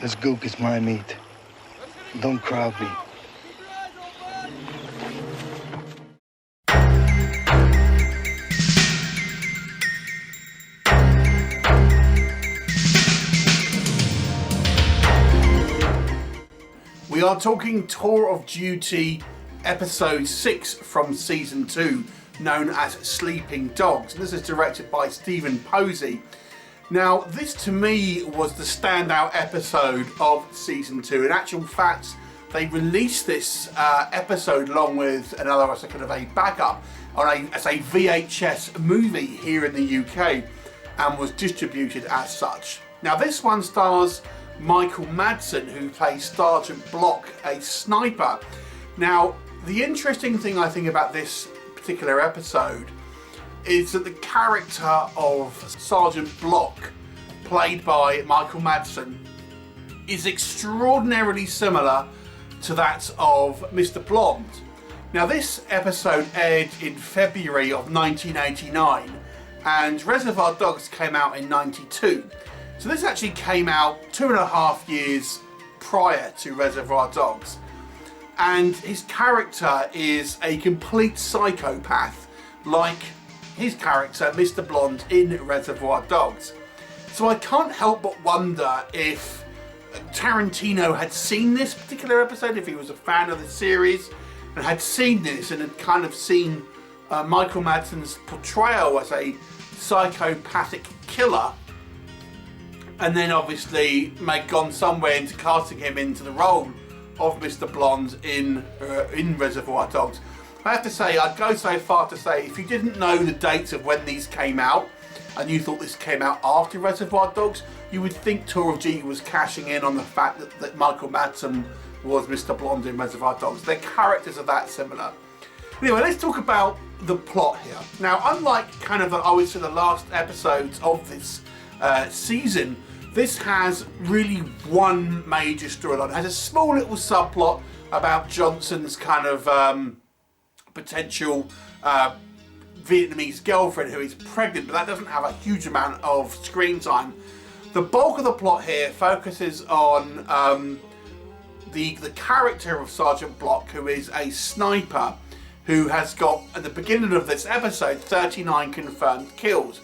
This gook is my meat. Don't crowd me. We are talking Tour of Duty episode 6 from season 2, known as Sleeping Dogs. And this is directed by Stephen Posey. Now, this to me was the standout episode of season 2. In actual fact, they released this episode along with another as a kind of a backup as a VHS movie here in the UK and was distributed as such. Now, this one stars Michael Madsen, who plays Sergeant Block, a sniper. Now, the interesting thing I think about this particular episode is that the character of Sergeant Block, played by Michael Madsen, is extraordinarily similar to that of Mr. Blonde. Now, this episode aired in February of 1989 and Reservoir Dogs came out in 92. So this actually came out 2.5 years prior to Reservoir Dogs. And his character is a complete psychopath, like his character, Mr. Blonde, in Reservoir Dogs. So I can't help but wonder if Tarantino had seen this particular episode, if he was a fan of the series, and had seen this and had kind of seen Michael Madsen's portrayal as a psychopathic killer, and then obviously gone somewhere into casting him into the role of Mr. Blonde in Reservoir Dogs. I have to say, I'd go so far to say, if you didn't know the dates of when these came out, and you thought this came out after Reservoir Dogs, you would think Tour of Duty was cashing in on the fact that Michael Madsen was Mr. Blonde in Reservoir Dogs. Their characters are that similar. Anyway, let's talk about the plot here. Now, unlike kind of, I would say, the last episodes of this season, this has really one major storyline. It has a small little subplot about Johnson's kind of potential Vietnamese girlfriend who is pregnant, but that doesn't have a huge amount of screen time. The bulk of the plot here focuses on the character of Sergeant Block, who is a sniper who has got, at the beginning of this episode, 39 confirmed kills,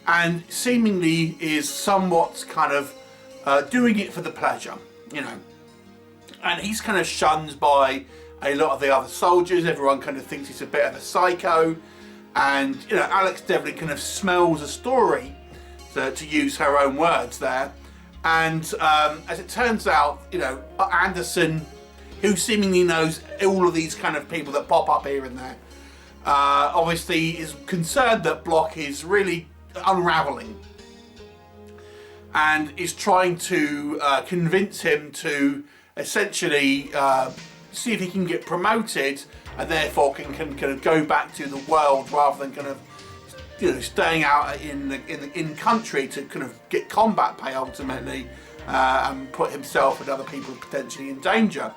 and seemingly is somewhat kind of doing it for the pleasure, you know. And he's kind of shunned by a lot of the other soldiers. Everyone kind of thinks he's a bit of a psycho. And, you know, Alex definitely kind of smells a story, to use her own words there. And as it turns out, you know, Anderson, who seemingly knows all of these kind of people that pop up here and there, obviously is concerned that Block is really unraveling and is trying to convince him to essentially see if he can get promoted and therefore can kind of go back to the world rather than kind of, you know, staying out in country to kind of get combat pay ultimately and put himself and other people potentially in danger.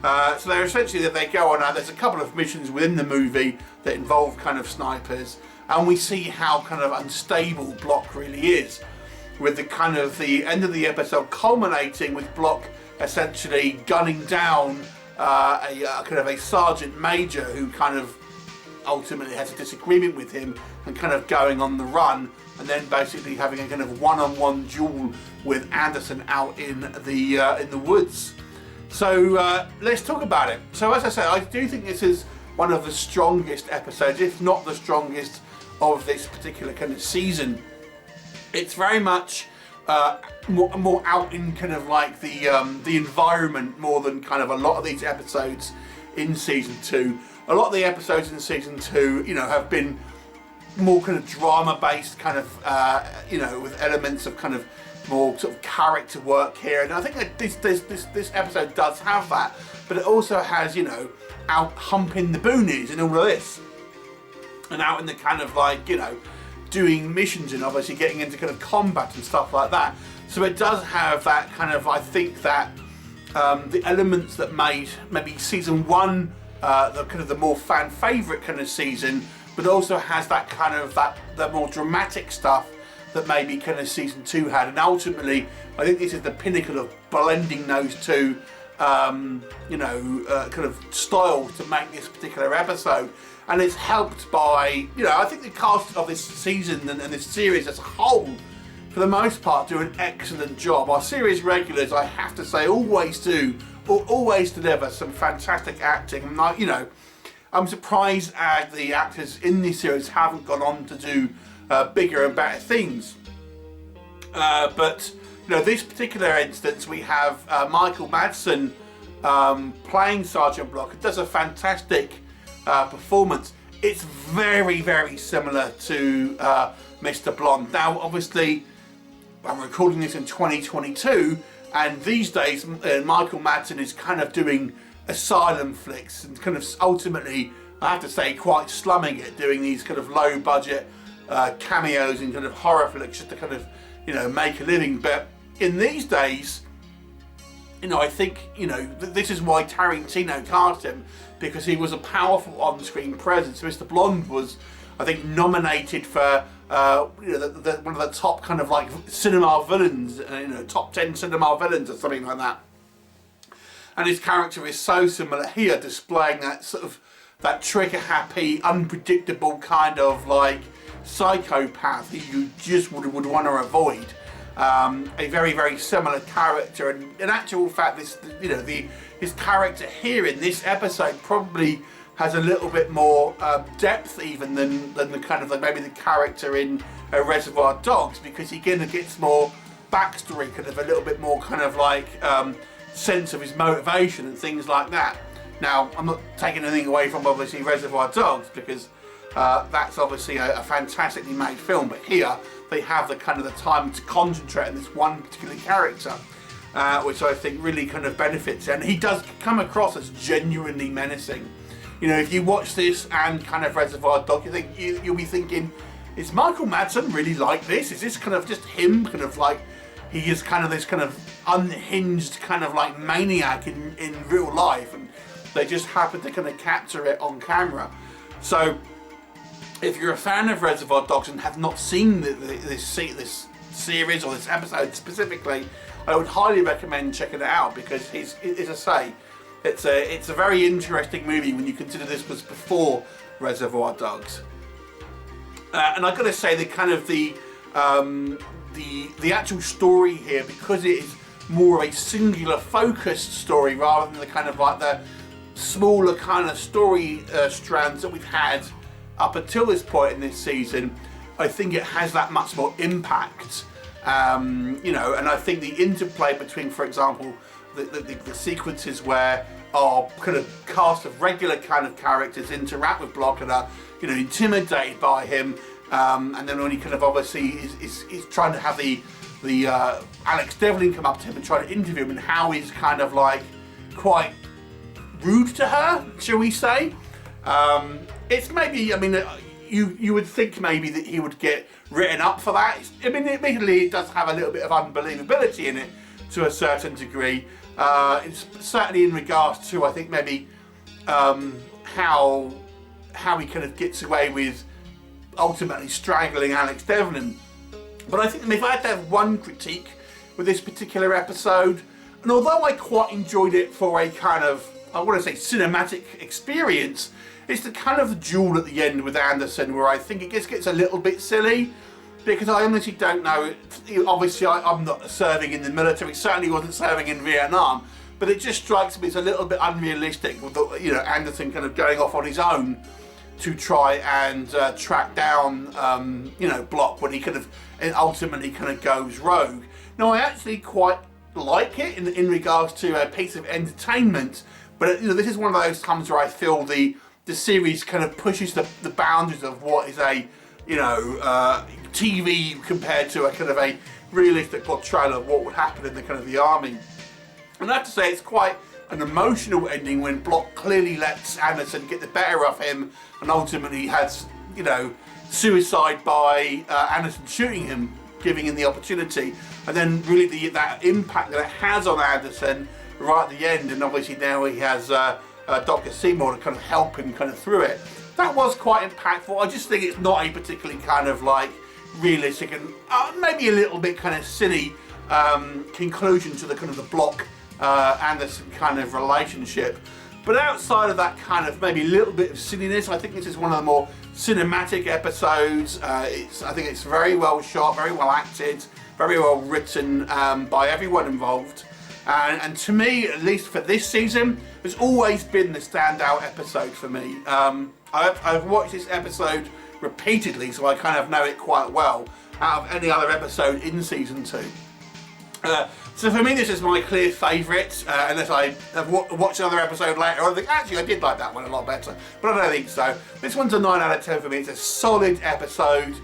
So they're essentially that they go on. There's a couple of missions within the movie that involve kind of snipers, and we see how kind of unstable Block really is, with the kind of the end of the episode culminating with Block essentially gunning down a kind of a sergeant major who kind of ultimately has a disagreement with him and kind of going on the run, and then basically having a kind of one-on-one duel with Anderson out in the woods. So let's talk about it. So as I say, I do think this is one of the strongest episodes, if not the strongest, of this particular kind of season. It's very much more out in kind of like the environment more than kind of a lot of these episodes in season 2. A lot of the episodes in season 2, you know, have been more kind of drama based, kind of you know, with elements of kind of more sort of character work here, and I think that this episode does have that, but it also has, you know, out humping the boonies and all of this, and out in the kind of like, you know, doing missions and obviously getting into kind of combat and stuff like that. So it does have that kind of, I think that the elements that made maybe season 1 the kind of the more fan favourite kind of season, but also has that kind of the more dramatic stuff that maybe kind of season 2 had, and ultimately I think this is the pinnacle of blending those two kind of styles to make this particular episode. And it's helped by, I think the cast of this season and this series as a whole, for the most part, do an excellent job. Our series regulars, I have to say, always deliver some fantastic acting. And I'm surprised at the actors in this series haven't gone on to do bigger and better things. But this particular instance, we have Michael Madsen playing Sergeant Block. It does a fantastic performance. It's very, very similar to Mr. Blonde. Now, obviously, I'm recording this in 2022, and these days Michael Madsen is kind of doing asylum flicks and kind of ultimately, I have to say, quite slumming it, doing these kind of low budget cameos in kind of horror flicks just to kind of make a living. But in these days, I think this is why Tarantino cast him, because he was a powerful on-screen presence. Mr. Blonde was, I think, nominated for one of the top kind of like cinema villains, top 10 cinema villains or something like that. And his character is so similar here, displaying that sort of that trigger-happy, unpredictable kind of like psychopath who you just would want to avoid. A very, very similar character, and in actual fact, his character here in this episode probably has a little bit more depth even than the kind of maybe the character in Reservoir Dogs, because he kind of gets more backstory, kind of a little bit more kind of like sense of his motivation and things like that. Now, I'm not taking anything away from obviously Reservoir Dogs, because that's obviously a fantastically made film, but here they have the kind of the time to concentrate on this one particular character, which I think really kind of benefits. And he does come across as genuinely menacing. If you watch this and kind of Reservoir Dogs, you'll be thinking, is Michael Madsen really like this? Is this kind of just him, kind of like he is kind of this kind of unhinged kind of like maniac in real life, and they just happen to kind of capture it on camera. So if you're a fan of Reservoir Dogs and have not seen this series or this episode specifically, I would highly recommend checking it out, because as I say, it's a very interesting movie when you consider this was before Reservoir Dogs. And I've got to say, the kind of the actual story here, because it is more of a singular focused story rather than the kind of like the smaller kind of story strands that we've had up until this point in this season, I think it has that much more impact. And I think the interplay between, for example, the sequences where our kind of cast of regular kind of characters interact with Block and are, intimidated by him, and then when he kind of obviously is trying to have the Alex Devlin come up to him and try to interview him, and how he's kind of like quite rude to her, shall we say. It's maybe, you would think maybe that he would get written up for that. Admittedly, it does have a little bit of unbelievability in it to a certain degree. It's certainly in regards to, I think, maybe how he kind of gets away with ultimately strangling Alex Devlin. But I think if I had to have one critique with this particular episode, and although I quite enjoyed it for a kind of, I want to say, cinematic experience, it's the kind of duel at the end with Anderson where I think it just gets a little bit silly, because I honestly don't know. Obviously, I'm not serving in the military, certainly wasn't serving in Vietnam, but it just strikes me as a little bit unrealistic with Anderson kind of going off on his own to try and track down Block when he kind of ultimately kind of goes rogue. Now, I actually quite like it in regards to a piece of entertainment, but this is one of those times where I feel the series kind of pushes the boundaries of what is a TV compared to a kind of a realistic portrayal of what would happen in the kind of the army. And I have to say, it's quite an emotional ending when Block clearly lets Anderson get the better of him, and ultimately has suicide by Anderson shooting him, giving him the opportunity, and then really that impact that it has on Anderson right at the end, and obviously now he has Dr. Seymour to kind of help him kind of through it. That was quite impactful. I just think it's not a particularly kind of like realistic and maybe a little bit kind of silly conclusion to the kind of the block and the kind of relationship. But outside of that kind of maybe a little bit of silliness, I think this is one of the more cinematic episodes. I think it's very well shot, very well acted, very well written by everyone involved. And to me, at least for this season, it's always been the standout episode for me. I've watched this episode repeatedly, so I kind of know it quite well out of any other episode in season 2. So for me, this is my clear favourite, unless I have watched another episode later. I think, actually, I did like that one a lot better, but I don't think so. This one's a 9 out of 10 for me. It's a solid episode,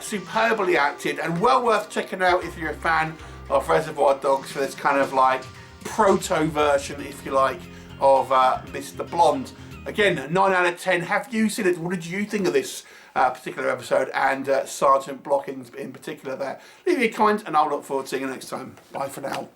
superbly acted, and well worth checking out if you're a fan of Reservoir Dogs for this kind of like proto version, if you like, of Mr. Blonde. Again, 9 out of 10. Have you seen it? What did you think of this particular episode and Sergeant Blockings in particular there? Leave me a comment and I'll look forward to seeing you next time. Bye for now.